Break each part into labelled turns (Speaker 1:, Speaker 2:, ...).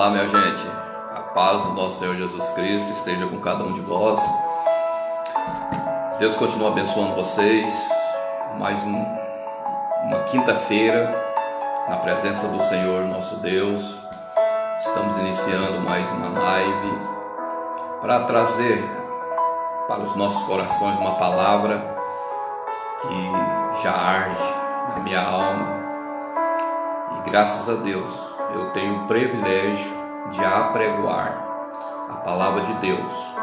Speaker 1: Olá, minha gente, a paz do nosso Senhor Jesus Cristo esteja com cada um de vós. Deus continua abençoando vocês. Mais uma quinta-feira na presença do Senhor nosso Deus. Estamos iniciando mais uma live para trazer para os nossos corações uma palavra que já arde na minha alma. E graças a Deus eu tenho o privilégio de apregoar a palavra de Deus.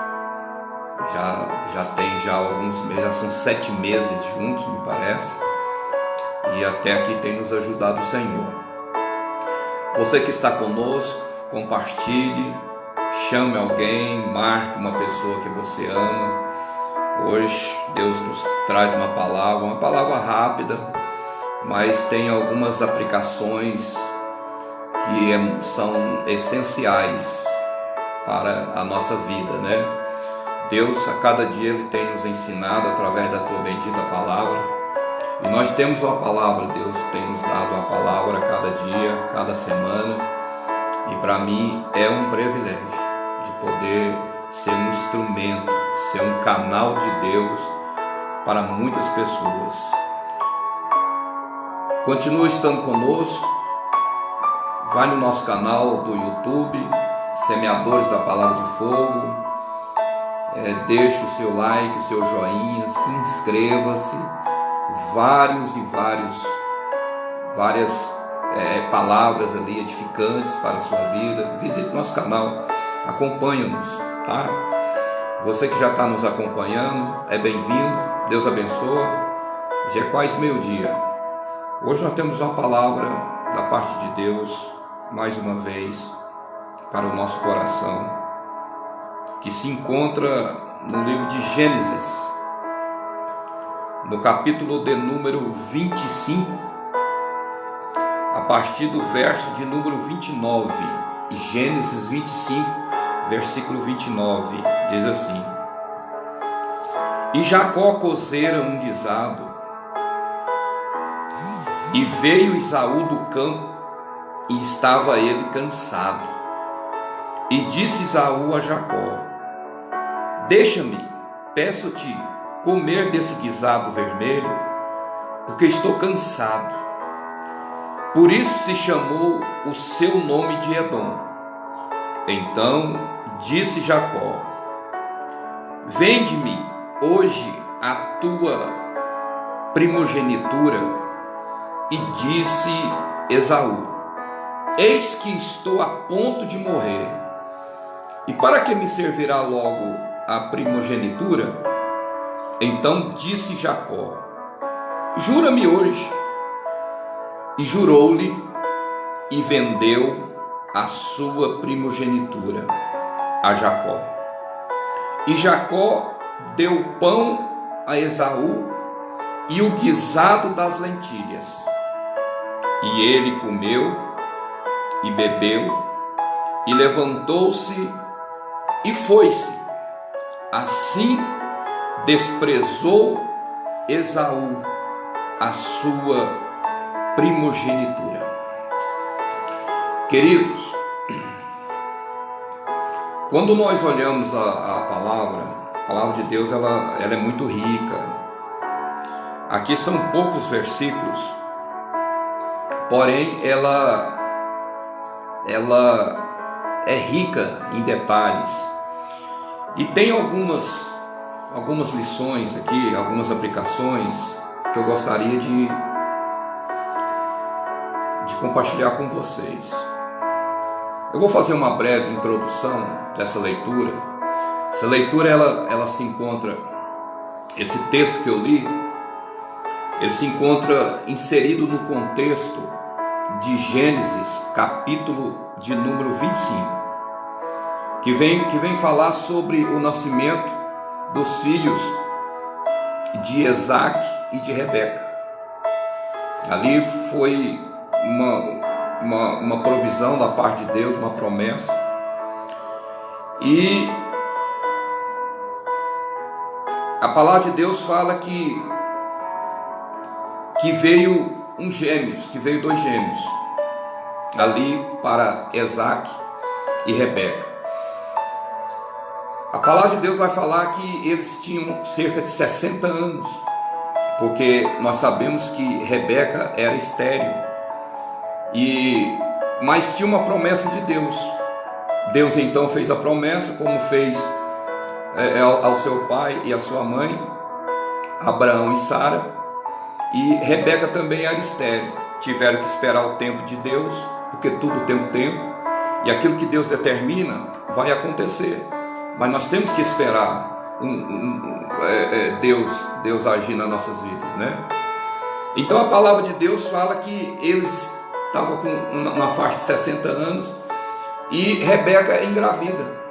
Speaker 1: Já tem alguns meses, já são 7 meses juntos, me parece, e até aqui tem nos ajudado o Senhor. Você que está conosco, compartilhe, chame alguém, marque uma pessoa que você ama. Hoje Deus nos traz uma palavra rápida, mas tem algumas aplicações que são essenciais para a nossa vida, né? Deus, a cada dia Ele tem nos ensinado através da Tua bendita palavra, e nós temos uma palavra. Deus tem nos dado uma palavra a cada dia, cada semana, e para mim é um privilégio de poder ser um instrumento, ser um canal de Deus para muitas pessoas. Continua estando conosco. Vai no nosso canal do YouTube, Semeadores da Palavra de Fogo, deixe o seu like, o seu joinha, se inscreva-se. Várias palavras ali edificantes para a sua vida. Visite nosso canal, acompanha-nos, tá? Você que já está nos acompanhando, é bem-vindo, Deus abençoe. Já é quase meio-dia. Hoje nós temos uma palavra da parte de Deus, mais uma vez, para o nosso coração, que se encontra no livro de Gênesis, no capítulo de número 25, a partir do verso de número 29. Gênesis 25, versículo 29, diz assim: E Jacó cozera um guisado, e veio Esaú do campo, e estava ele cansado. E disse Esaú a Jacó: Deixa-me, peço-te, comer desse guisado vermelho, porque estou cansado. Por isso se chamou o seu nome de Edom. Então disse Jacó: Vende-me hoje a tua primogenitura. E disse Esaú: Eis que estou a ponto de morrer, e para que me servirá logo a primogenitura? Então disse Jacó: Jura-me hoje. E jurou-lhe, e vendeu a sua primogenitura a Jacó. E Jacó deu pão a Esaú e o guisado das lentilhas. E ele comeu e bebeu, e levantou-se e foi-se. Assim desprezou Esaú a sua primogenitura. Queridos, quando nós olhamos a palavra de Deus, ela é muito rica. Aqui são poucos versículos, porém ela é rica em detalhes, e tem algumas lições aqui, algumas aplicações que eu gostaria de compartilhar com vocês. Eu vou fazer uma breve introdução dessa leitura. Essa leitura ela se encontra, esse texto que eu li, ele se encontra inserido no contexto de Gênesis, capítulo de número 25, que vem falar sobre o nascimento dos filhos de Isaac e de Rebeca. Ali foi uma provisão da parte de Deus, uma promessa. E a palavra de Deus fala que veio dois gêmeos ali para Isaac e Rebeca. A palavra de Deus vai falar que eles tinham cerca de 60 anos, porque nós sabemos que Rebeca era estéril, mas tinha uma promessa de Deus. Deus então fez a promessa, como fez ao seu pai e à sua mãe, Abraão e Sara, e Rebeca também era estéril. Tiveram que esperar o tempo de Deus, porque tudo tem um tempo, e aquilo que Deus determina vai acontecer, mas nós temos que esperar Deus agir nas nossas vidas, né? Então a palavra de Deus fala que eles estavam na faixa de 60 anos e Rebeca engravida,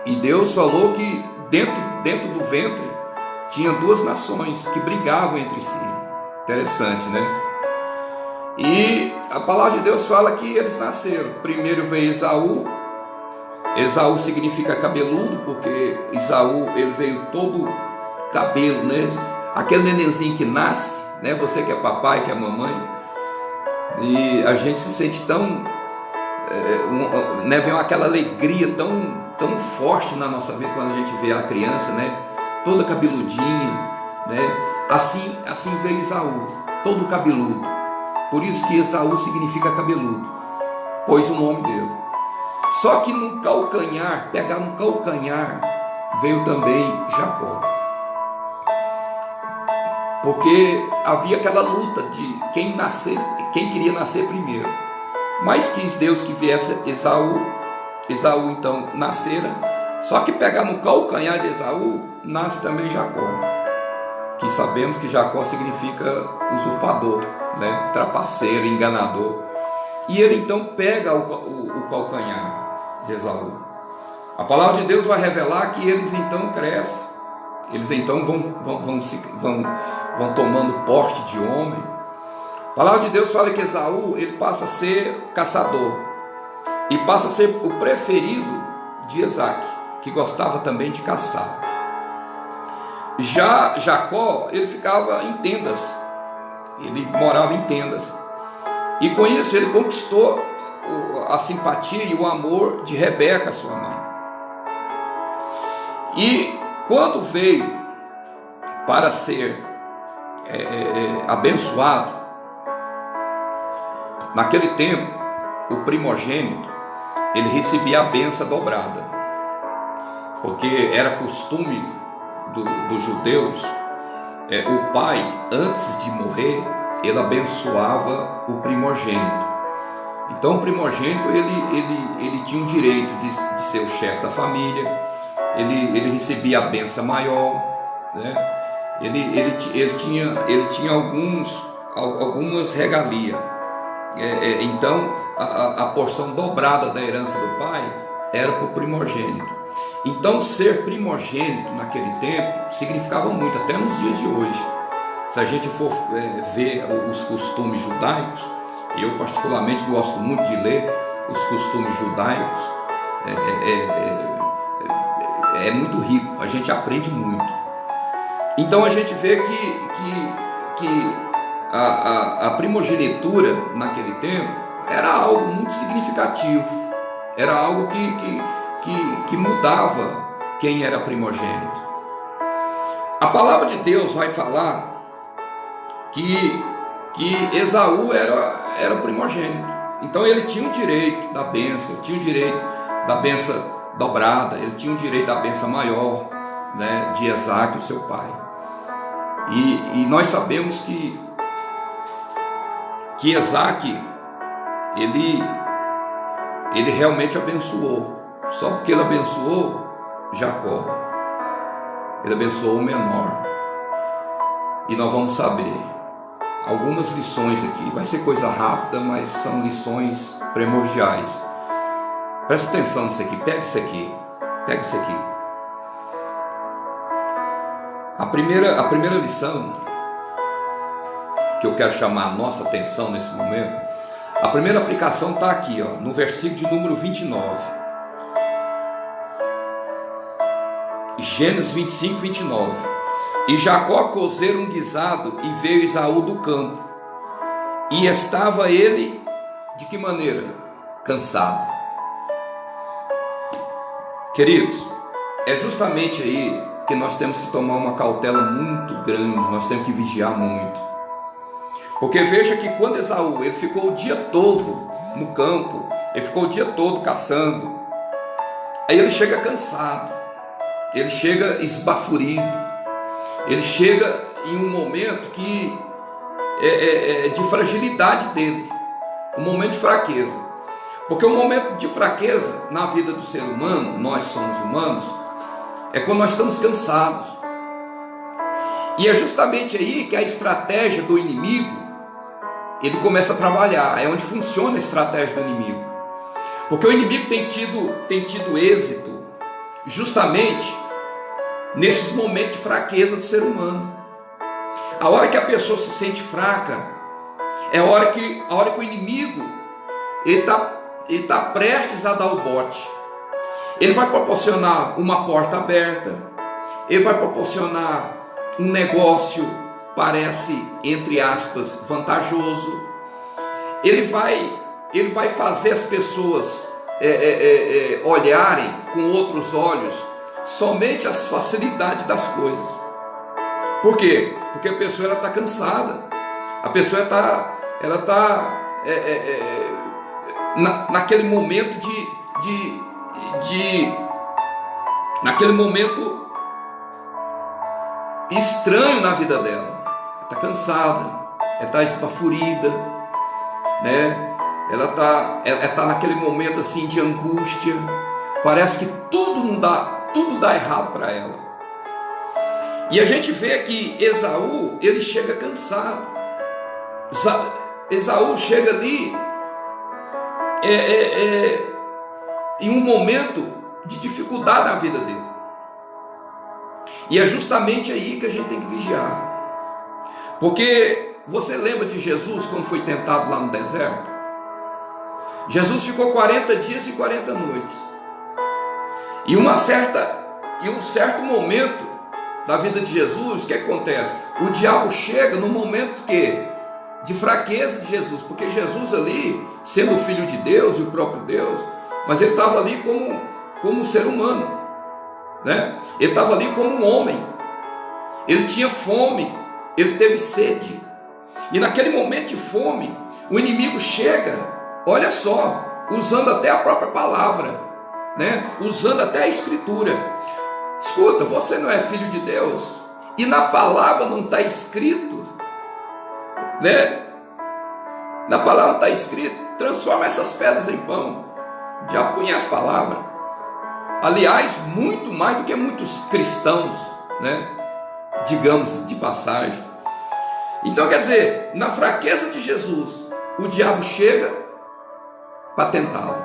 Speaker 1: e Deus falou que dentro do ventre tinha duas nações que brigavam entre si. Interessante, né? E a palavra de Deus fala que eles nasceram. Primeiro veio Esaú. Esaú significa cabeludo, porque Esaú ele veio todo cabelo, né? Aquele nenenzinho que nasce, né? Você que é papai, que é mamãe, e a gente se sente tão, né? Vem aquela alegria tão forte na nossa vida quando a gente vê a criança, né? Toda cabeludinha, né? Assim veio Esaú, todo cabeludo. Por isso que Esaú significa cabeludo, pois o nome dele. Só que no calcanhar, pegar no calcanhar, veio também Jacó. Porque havia aquela luta de quem queria nascer primeiro. Mas quis Deus que viesse Esaú então nascera. Só que pegar no calcanhar de Esaú, nasce também Jacó. Que sabemos que Jacó significa usurpador, né? Trapaceiro, enganador. E ele então pega o calcanhar de Esaú. A palavra de Deus vai revelar que eles então crescem, eles então vão tomando porte de homem. A palavra de Deus fala que Esaú ele passa a ser caçador e passa a ser o preferido de Isaque, que gostava também de caçar. Já Jacó, ele ficava em tendas, ele morava em tendas, e com isso ele conquistou a simpatia e o amor de Rebeca, sua mãe. E quando veio para ser abençoado, naquele tempo, o primogênito, ele recebia a bênção dobrada, porque era costume dos judeus, o pai, antes de morrer, ele abençoava o primogênito. Então o primogênito ele tinha o direito de ser o chefe da família, ele recebia a bênção maior, né? ele tinha algumas regalias. Então a porção dobrada da herança do pai era para o primogênito. Então ser primogênito naquele tempo significava muito, até nos dias de hoje. Se a gente for ver os costumes judaicos, eu particularmente gosto muito de ler os costumes judaicos, é muito rico, a gente aprende muito. Então a gente vê que a primogenitura naquele tempo era algo muito significativo, era algo que mudava quem era primogênito. A palavra de Deus vai falar que Esaú era o primogênito. Então ele tinha o direito da bênção, ele tinha o direito da bênção dobrada, ele tinha o direito da bênção maior, né, de Isaque, o seu pai. E nós sabemos que Isaque ele realmente abençoou. Só porque ele abençoou Jacó, ele abençoou o menor. E nós vamos saber algumas lições aqui. Vai ser coisa rápida, mas são lições primordiais. Presta atenção nisso aqui, pega isso aqui, pega isso aqui. A primeira lição que eu quero chamar a nossa atenção nesse momento, a primeira aplicação está aqui, ó, no versículo de número 29. Gênesis 25, 29. E Jacó cozera um guisado e veio Esaú do campo. E estava ele, de que maneira? Cansado. Queridos, é justamente aí que nós temos que tomar uma cautela muito grande, nós temos que vigiar muito. Porque veja que quando Esaú, ele ficou o dia todo no campo, ele ficou o dia todo caçando, aí ele chega cansado, ele chega esbaforido, ele chega em um momento que de fragilidade dele, um momento de fraqueza. Porque o momento de fraqueza na vida do ser humano, nós somos humanos, é quando nós estamos cansados. E é justamente aí que a estratégia do inimigo, ele começa a trabalhar, é onde funciona a estratégia do inimigo. Porque o inimigo tem tido êxito justamente nesses momentos de fraqueza do ser humano. A hora que a pessoa se sente fraca, é a hora que o inimigo ele está prestes a dar o bote. Ele vai proporcionar uma porta aberta, ele vai proporcionar um negócio, parece, entre aspas, vantajoso. Ele vai fazer as pessoas olharem com outros olhos somente as facilidades das coisas. Por quê? Porque a pessoa está cansada, a pessoa está naquele momento naquele momento estranho na vida dela, está cansada, ela está esbaforida, né? Ela está naquele momento assim de angústia, parece que tudo dá errado para ela. E a gente vê que Esaú, ele chega cansado. Esaú chega ali em um momento de dificuldade na vida dele. E é justamente aí que a gente tem que vigiar. Porque você lembra de Jesus quando foi tentado lá no deserto? Jesus ficou 40 dias e 40 noites. E um certo momento da vida de Jesus, o que acontece? O diabo chega no momento de fraqueza de Jesus, porque Jesus ali, sendo o Filho de Deus e o próprio Deus, mas ele estava ali como um ser humano, né? Ele estava ali como um homem, ele tinha fome, ele teve sede, e naquele momento de fome, o inimigo chega, olha só, usando até a própria palavra, né? Usando até a escritura. Escuta, você não é filho de Deus, e na palavra não está escrito, né? Na palavra está escrito, transforma essas pedras em pão. O diabo conhece a palavra. Aliás, muito mais do que muitos cristãos, né? Digamos de passagem. Então, quer dizer, na fraqueza de Jesus, o diabo chega para tentá-lo.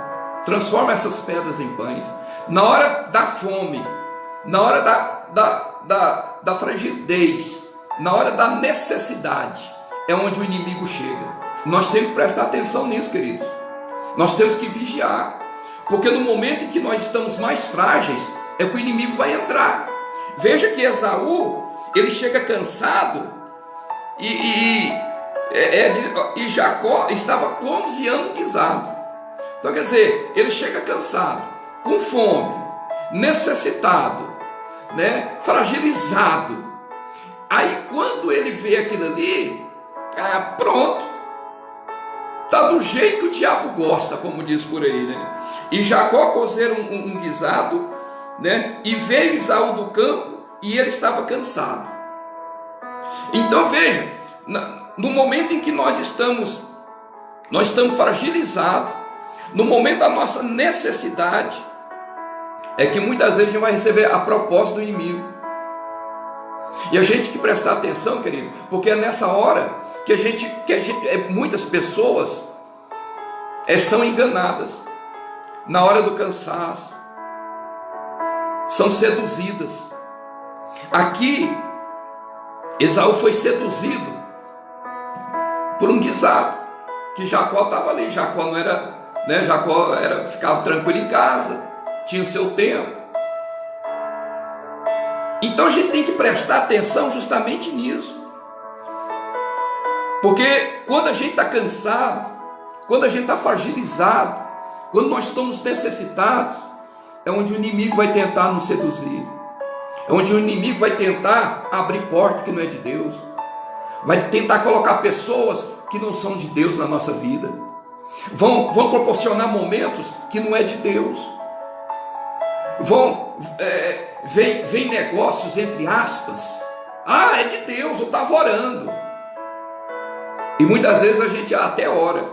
Speaker 1: Transforma essas pedras em pães. Na hora da fome, na hora da fragilidez, na hora da necessidade, é onde o inimigo chega. Nós temos que prestar atenção nisso, queridos. Nós temos que vigiar, porque no momento em que nós estamos mais frágeis, é que o inimigo vai entrar. Veja que Esaú, ele chega cansado, e Jacó estava 11 anos guisado. Então quer dizer, ele chega cansado, com fome, necessitado, né? Fragilizado. Aí quando ele vê aquilo ali, pronto, está do jeito que o diabo gosta, como diz por aí, né? E Jacó cozeram um guisado, né? E veio Esaú do campo e ele estava cansado. Então veja, no momento em que nós estamos fragilizados, no momento da nossa necessidade, é que muitas vezes a gente vai receber a proposta do inimigo. E a gente tem que prestar atenção, querido, porque é nessa hora que muitas pessoas são enganadas, na hora do cansaço, são seduzidas. Aqui, Esaú foi seduzido por um guisado, que Jacó estava ali. Jacó não era, né? Jacó ficava tranquilo em casa, tinha o seu tempo. Então a gente tem que prestar atenção justamente nisso. Porque quando a gente está cansado, quando a gente está fragilizado, quando nós estamos necessitados, é onde o inimigo vai tentar nos seduzir, é onde o inimigo vai tentar abrir porta que não é de Deus, vai tentar colocar pessoas que não são de Deus na nossa vida, vão proporcionar momentos que não é de Deus, vem negócios entre aspas, é de Deus, eu estava orando, e muitas vezes a gente até ora,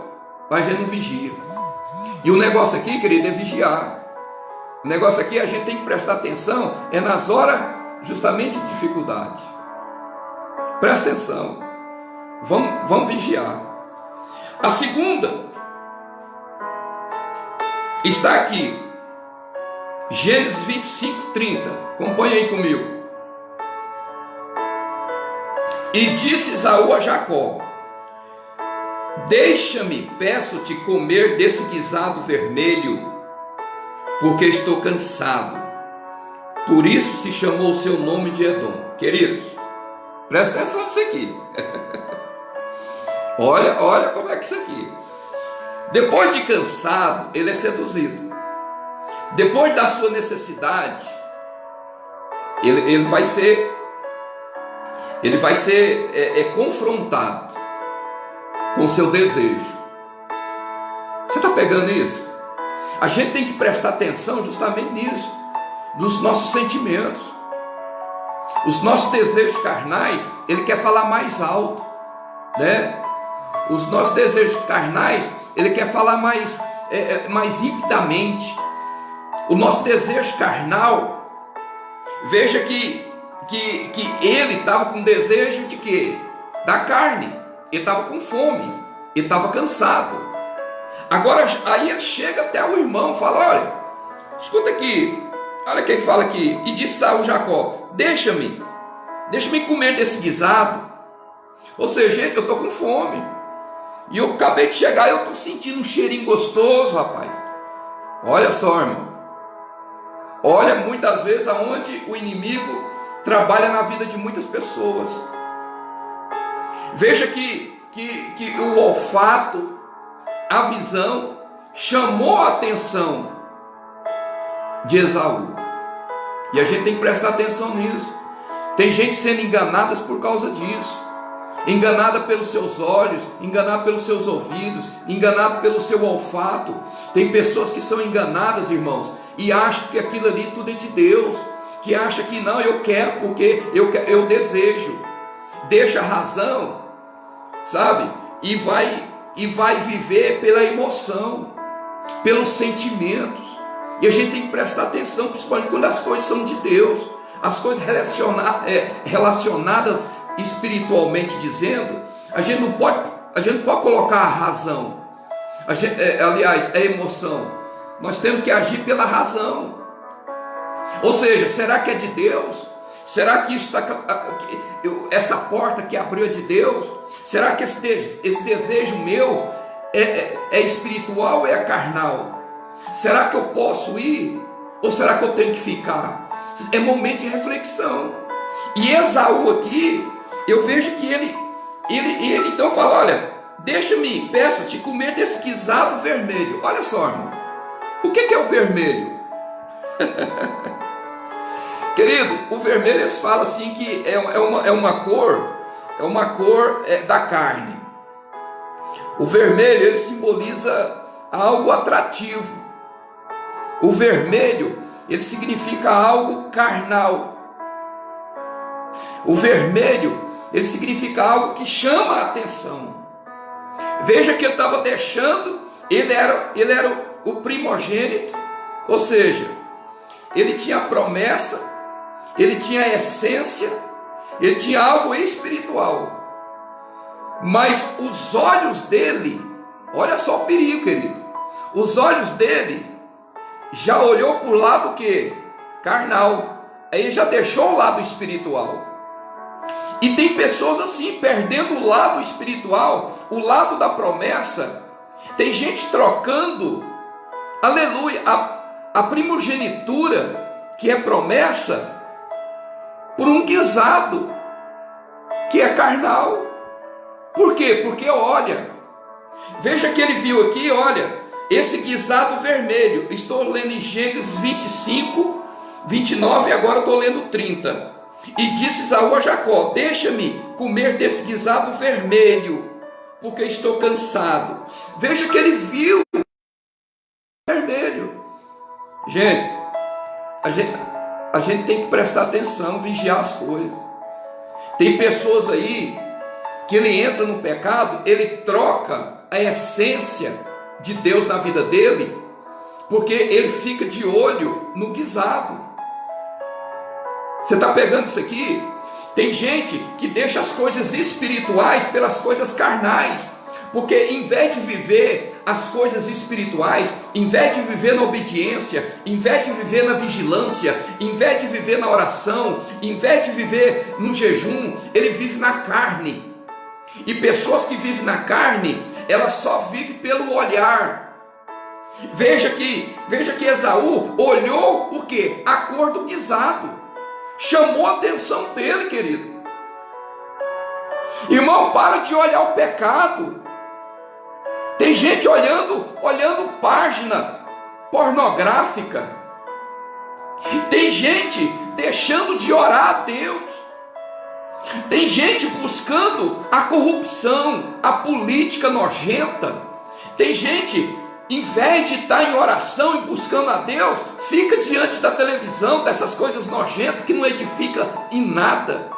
Speaker 1: mas a gente não vigia. E o negócio aqui, querido, é vigiar. O negócio aqui a gente tem que prestar atenção, é nas horas justamente de dificuldade. Presta atenção, vamos vigiar. A segunda está aqui, Gênesis 25:30, acompanha aí comigo. E disse Esaú a Jacó: deixa-me, peço-te, comer desse guisado vermelho, porque estou cansado. Por isso se chamou o seu nome de Edom. Queridos, presta atenção nisso aqui. olha como é que isso aqui. Depois de cansado, ele é seduzido. Depois da sua necessidade, ele vai ser confrontado com o seu desejo. Você está pegando isso? A gente tem que prestar atenção justamente nisso, dos nossos sentimentos. Os nossos desejos carnais, ele quer falar mais alto, né? Os nossos desejos carnais, ele quer falar mais impidamente. O nosso desejo carnal, veja que ele estava com desejo de quê? Da carne. Ele estava com fome, ele estava cansado. Agora, aí ele chega até o irmão, fala: olha, escuta aqui, olha o que ele fala aqui. E disse Saul Jacó: deixa-me comer desse guisado. Ou seja, gente, eu estou com fome, e eu acabei de chegar, eu estou sentindo um cheirinho gostoso, rapaz. Olha só, irmão, olha muitas vezes aonde o inimigo trabalha na vida de muitas pessoas. Veja que o olfato, a visão, chamou a atenção de Esaú. E a gente tem que prestar atenção nisso. Tem gente sendo enganada por causa disso. Enganada pelos seus olhos, enganada pelos seus ouvidos, enganada pelo seu olfato. Tem pessoas que são enganadas, irmãos, e acham que aquilo ali tudo é de Deus. Que acham que não, eu quero porque eu desejo. Deixa a razão, sabe? E vai viver pela emoção, pelos sentimentos. E a gente tem que prestar atenção, principalmente quando as coisas são de Deus, as coisas relacionadas espiritualmente dizendo. A gente não pode colocar a razão, aliás, a emoção. Nós temos que agir pela razão. Ou seja, será que é de Deus? Será que essa porta que abriu é de Deus? Será que esse desejo meu é espiritual ou é carnal? Será que eu posso ir? Ou será que eu tenho que ficar? É momento de reflexão. E Esaú aqui, eu vejo que ele então fala: olha, deixa-me, peço-te, comer desse guisado vermelho. Olha só, irmão, o que é o vermelho? Querido, o vermelho, eles falam assim que é uma cor da carne. O vermelho, ele simboliza algo atrativo. O vermelho, ele significa algo carnal. O vermelho, ele significa algo que chama a atenção. Veja que ele estava deixando, ele era o primogênito, ou seja, ele tinha a promessa, ele tinha a essência, ele tinha algo espiritual. Mas os olhos dele, olha só o perigo, querido. Os olhos dele já olhou para o lado que? Carnal. Aí já deixou o lado espiritual. E tem pessoas assim, perdendo o lado espiritual, o lado da promessa. Tem gente trocando, aleluia, a primogenitura, que é promessa, por um guisado, que é carnal. Por quê? Porque olha, veja que ele viu aqui, olha, esse guisado vermelho. Estou lendo em Gênesis 25, 29 e agora estou lendo 30. E disse Esaú a Jacó: deixa-me comer desse guisado vermelho, porque estou cansado. Veja que ele viu vermelho. Gente, a gente tem que prestar atenção, vigiar as coisas. Tem pessoas aí que ele entra no pecado, ele troca a essência de Deus na vida dele, porque ele fica de olho no guisado. Você está pegando isso aqui? Tem gente que deixa as coisas espirituais pelas coisas carnais, porque em vez de viver as coisas espirituais, em vez de viver na obediência, em vez de viver na vigilância, em vez de viver na oração, em vez de viver no jejum, ele vive na carne. E pessoas que vivem na carne, elas só vivem pelo olhar. Veja que Esaú olhou o quê? A cor do guisado. Chamou a atenção dele, querido. Irmão, para de olhar o pecado. Tem gente olhando página pornográfica. Tem gente deixando de orar a Deus. Tem gente buscando a corrupção, a política nojenta. Tem gente, em vez de estar em oração e buscando a Deus, fica diante da televisão, dessas coisas nojentas que não edifica em nada.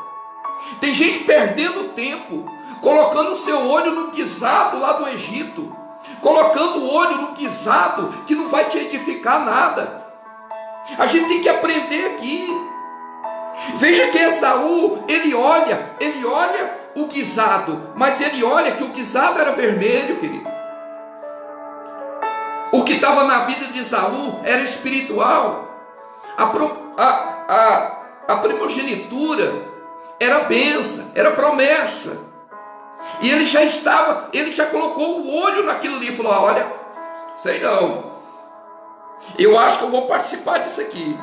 Speaker 1: Tem gente perdendo tempo, colocando o seu olho no guisado lá do Egito, colocando o olho no guisado que não vai te edificar nada. A gente tem que aprender aqui. Veja que Esaú, ele olha o guisado, mas ele olha que o guisado era vermelho, querido. O que estava na vida de Esaú era espiritual. A primogenitura era bênção, era promessa. E ele já colocou o olho naquilo ali e falou: olha, sei não, eu acho que eu vou participar disso aqui.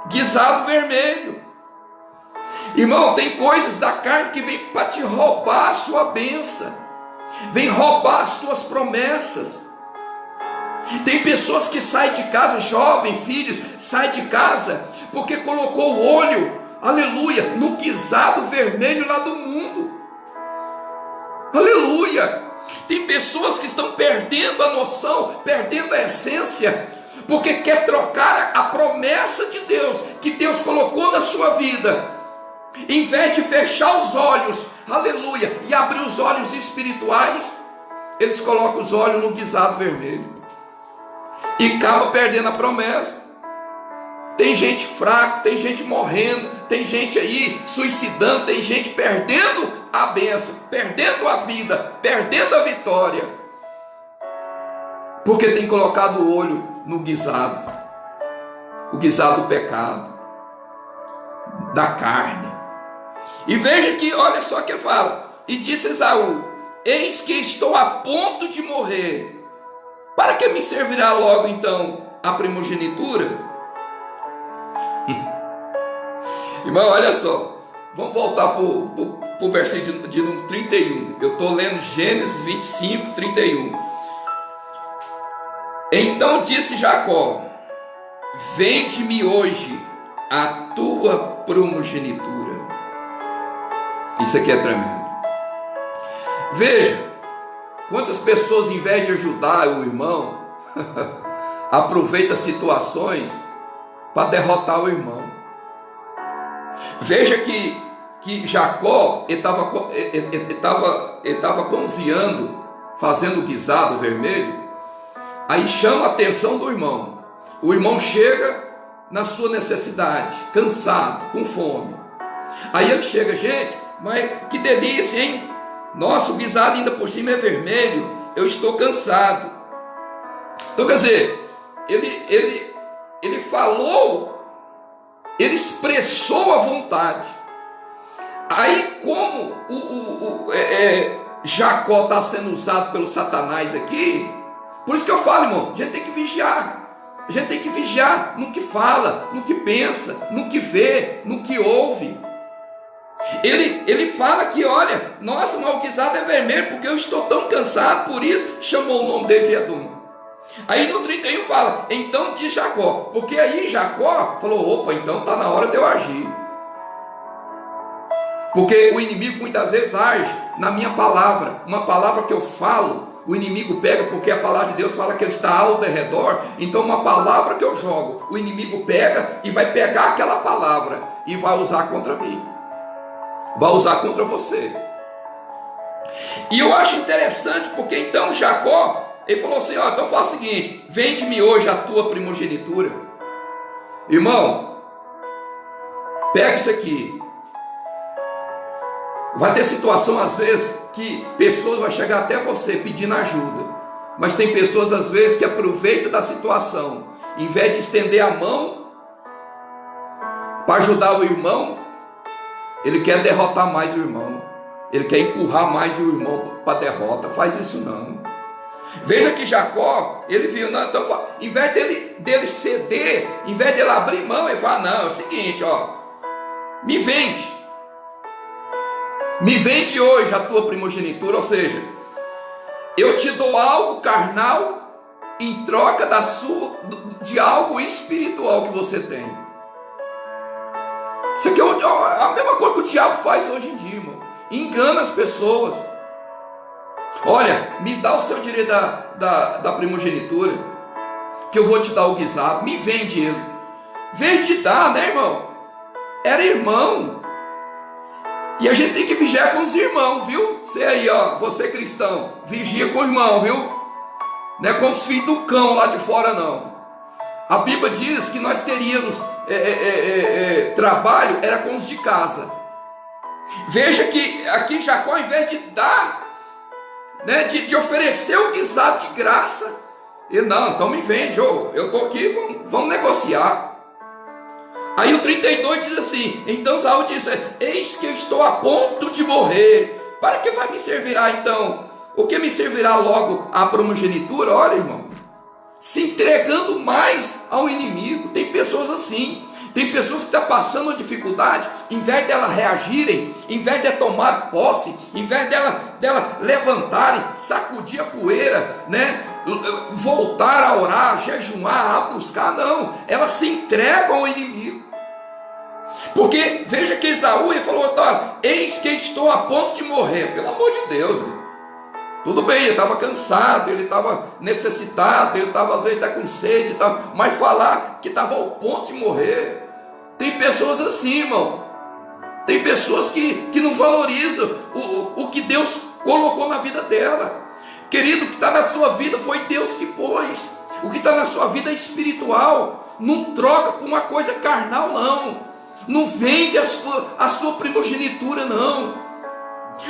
Speaker 1: Guisado vermelho. Irmão, tem coisas da carne que vem para te roubar a sua bênção, vem roubar as tuas promessas. Tem pessoas que saem de casa, jovens, filhos, saem de casa porque colocou o olho, aleluia, no guisado vermelho lá do mundo. Aleluia. Tem pessoas que estão perdendo a noção, perdendo a essência, porque quer trocar a promessa de Deus, que Deus colocou na sua vida, em vez de fechar os olhos, aleluia, e abrir os olhos espirituais, eles colocam os olhos no guisado vermelho, e acaba perdendo a promessa. Tem gente fraca, tem gente morrendo, tem gente aí suicidando, tem gente perdendo a bênção, perdendo a vida, perdendo a vitória, porque tem colocado o olho no guisado, o guisado do pecado, da carne. E veja que, olha só que ele fala: e disse Esaú: eis que estou a ponto de morrer, para que me servirá logo então a primogenitura? Irmão, olha só, vamos voltar para o versículo de número 31. Eu estou lendo Gênesis 25, 31. Então disse Jacó: vende-me hoje a tua primogenitura. Isso aqui é tremendo. Veja, quantas pessoas, em vez de ajudar o irmão, aproveita situações para derrotar o irmão. Veja que Jacó estava cozinhando, fazendo o guisado vermelho. Aí chama a atenção do irmão. O irmão chega na sua necessidade, cansado, com fome. Aí ele chega: gente, mas que delícia, hein? Nossa, o guisado ainda por cima é vermelho, eu estou cansado. Então, quer dizer, ele falou, ele expressou a vontade. Aí, como Jacó está sendo usado pelo Satanás aqui, por isso que eu falo, irmão, a gente tem que vigiar. A gente tem que vigiar no que fala, no que pensa, no que vê, no que ouve. Ele fala que, olha, nossa, mas o guisado é vermelho porque eu estou tão cansado, por isso chamou o nome dele de Edom. Aí no 31 fala, então diz Jacó, porque aí Jacó falou, opa, então está na hora de eu agir. Porque o inimigo muitas vezes age na minha palavra, uma palavra que eu falo, o inimigo pega, porque a palavra de Deus fala que ele está ao redor. Então uma palavra que eu jogo, o inimigo pega e vai pegar aquela palavra e vai usar contra mim, vai usar contra você. E eu acho interessante, porque então Jacó, ele falou assim, ó, então faz o seguinte, vende-me hoje a tua primogenitura. Irmão, pega isso aqui. Vai ter situação às vezes que pessoas vão chegar até você pedindo ajuda, mas tem pessoas às vezes que aproveitam da situação, em vez de estender a mão para ajudar o irmão, ele quer derrotar mais o irmão, ele quer empurrar mais o irmão para a derrota. Faz isso não. Veja que Jacó, ele viu, não, então, em vez dele ceder, em vez dele abrir mão, ele fala, não, é o seguinte, ó, me vende hoje a tua primogenitura, ou seja, eu te dou algo carnal em troca de algo espiritual que você tem. Isso aqui é a mesma coisa que o diabo faz hoje em dia, irmão. Engana as pessoas. Olha, me dá o seu direito da primogenitura, que eu vou te dar o guisado, me vende ele. Vez de dar, né, irmão? Era irmão. E a gente tem que vigiar com os irmãos, viu? Você aí, ó, você cristão, vigia com o irmão, viu? Não é com os filhos do cão lá de fora, não. A Bíblia diz que nós teríamos trabalho, era com os de casa. Veja que aqui Jacó, ao invés de dar, né, de oferecer o guisado de graça, ele, não, então me vende, eu estou aqui, vamos negociar. Aí o 32 diz assim, então Saul disse, eis que eu estou a ponto de morrer, para que vai me servirá então? O que me servirá logo a primogenitura? Olha, irmão, se entregando mais ao inimigo. Tem pessoas assim, tem pessoas que estão passando uma dificuldade, em vez dela reagirem, em vez de tomar posse, em vez dela levantarem, sacudir a poeira, né, voltar a orar, jejuar, a buscar, não, elas se entregam ao inimigo. Porque veja que Esaú, ele falou, olha, eis que estou a ponto de morrer. Pelo amor de Deus, tudo bem, ele estava cansado, ele estava necessitado, ele estava às vezes com sede e tal, mas falar que estava ao ponto de morrer. Tem pessoas assim, irmão, tem pessoas que não valorizam o que Deus colocou na vida dela. Querido, o que está na sua vida foi Deus que pôs. O que está na sua vida é espiritual. Não troca por uma coisa carnal, não. Não vende a sua primogenitura, não.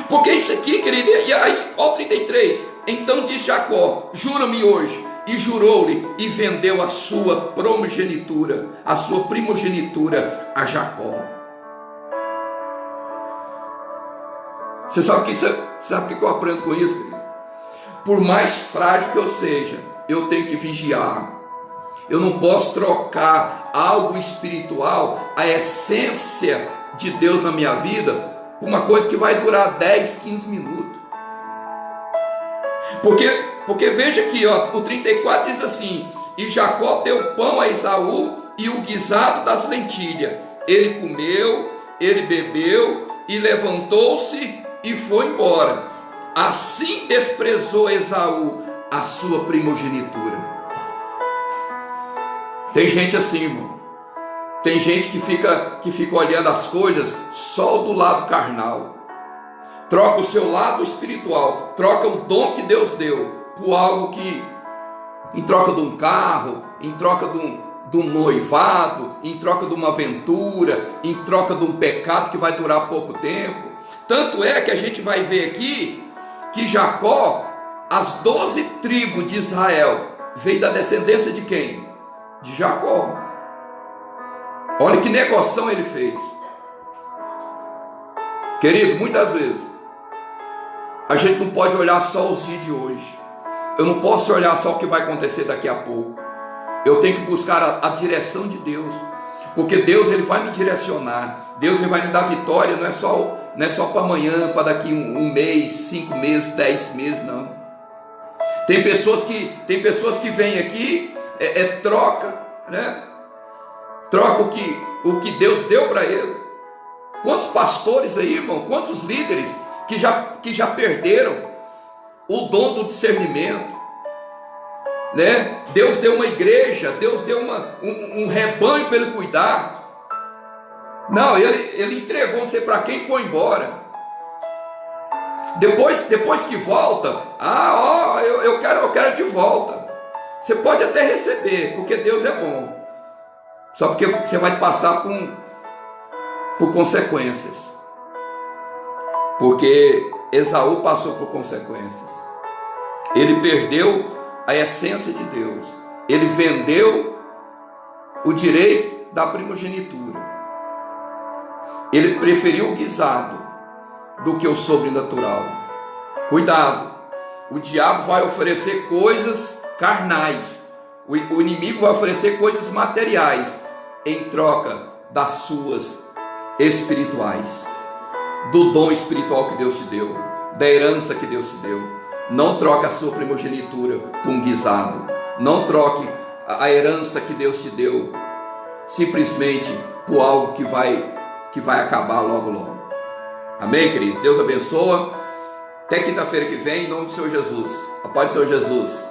Speaker 1: Porque isso aqui, querido, e aí, ó, 33. Então diz Jacó, jura-me hoje. E jurou-lhe, e vendeu a sua primogenitura a Jacó. Você sabe o que eu aprendo com isso, querido? Por mais frágil que eu seja, eu tenho que vigiar. Eu não posso trocar algo espiritual, a essência de Deus na minha vida, por uma coisa que vai durar 10, 15 minutos. Porque veja aqui, ó, o 34 diz assim, e Jacó deu pão a Esaú e o guisado das lentilhas. Ele comeu, ele bebeu e levantou-se e foi embora. Assim desprezou Esaú a sua primogenitura. Tem gente assim, irmão. Tem gente que fica olhando as coisas só do lado carnal. Troca o seu lado espiritual, troca o dom que Deus deu por algo que, em troca de um carro, em troca de um noivado, em troca de uma aventura, em troca de um pecado que vai durar pouco tempo. Tanto é que a gente vai ver aqui que Jacó, as 12 tribos de Israel, veio da descendência de quem? De Jacó. Olha que negociação ele fez. Querido, muitas vezes a gente não pode olhar só os dias de hoje. Eu não posso olhar só o que vai acontecer daqui a pouco. Eu tenho que buscar a direção de Deus, porque Deus, ele vai me direcionar. Deus, ele vai me dar vitória. Não é só para amanhã, para daqui um mês, 5 meses, 10 meses, não. Tem pessoas que vêm aqui, troca, né? Troca o que Deus deu para ele. Quantos pastores aí, irmão, quantos líderes que já perderam o dom do discernimento, né? Deus deu uma igreja, Deus deu um rebanho para ele cuidar. Não, ele entregou, não sei para quem foi embora. Depois que volta, eu quero de volta. Você pode até receber, porque Deus é bom. Só porque você vai passar por consequências. Porque Esaú passou por consequências. Ele perdeu a essência de Deus. Ele vendeu o direito da primogenitura. Ele preferiu o guisado do que o sobrenatural. Cuidado, o diabo vai oferecer coisas carnais, o inimigo vai oferecer coisas materiais em troca das suas espirituais, do dom espiritual que Deus te deu, da herança que Deus te deu. Não troque a sua primogenitura por um guisado, não troque a herança que Deus te deu simplesmente por algo que vai acabar logo logo. Amém, queridos? Deus abençoa. Até quinta-feira que vem, em nome do Senhor Jesus. A paz do Senhor Jesus.